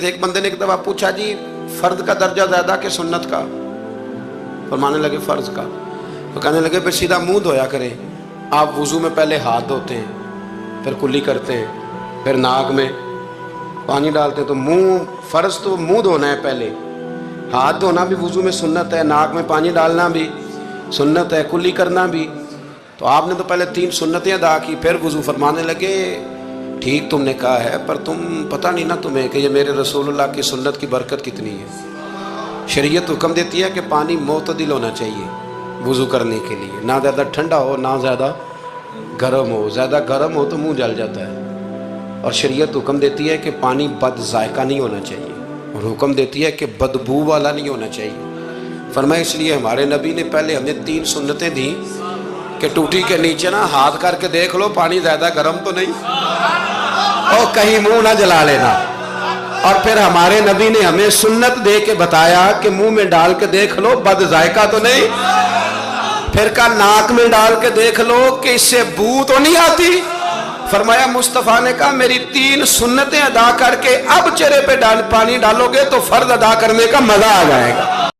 एक बंदे ने एक दफा पूछा, जी फर्द का दर्जा ज्यादा कि सुन्नत का? फरमाने लगे फर्ज का। तो कहने लगे फिर सीधा मुंह धोया करें। आप वुजू में पहले हाथ धोते हैं, फिर कुल्ली करते हैं, फिर नाक में पानी डालते हैं। तो मुंह, फर्ज तो मुंह धोना है पहले, हाथ धोना भी वुजू में सुन्नत है, नाक में पानी डालना भी सुन्नत है, कुल्ली करना भी। तो आपने तो पहले 3 सुन्नतें अदा की, फिर वुजू। फरमाने लगे ठीक तुमने कहा है, पर तुम पता नहीं ना तुम्हें कि ये मेरे रसूलुल्लाह की सुन्नत की बरकत कितनी है। शरीयत हुक्म देती है कि पानी मोतदिल होना चाहिए वुजू करने के लिए, ना ज़्यादा ठंडा हो ना ज़्यादा गर्म हो। ज़्यादा गर्म हो तो मुंह जल जाता है। और शरीयत हुक्म देती है कि पानी बद जायका नहीं होना चाहिए, और हुक्म देती है कि बदबू वाला नहीं होना चाहिए। फरमाया इसलिए हमारे नबी ने पहले हमें 3 सुन्नतें दी कि टूटी के नीचे ना हाथ करके देख लो पानी ज़्यादा गर्म तो नहीं, और कहीं मुंह ना जला लेना। और फिर हमारे नबी ने हमें सुन्नत दे के बताया कि मुंह में डाल के देख लो बद जायका तो नहीं। फिर का नाक में डाल के देख लो कि इससे बू तो नहीं आती। फरमाया मुस्तफ़ा ने कहा मेरी 3 सुन्नतें अदा करके अब चेहरे पे पानी डालोगे तो फर्ज अदा करने का मजा आ जाएगा।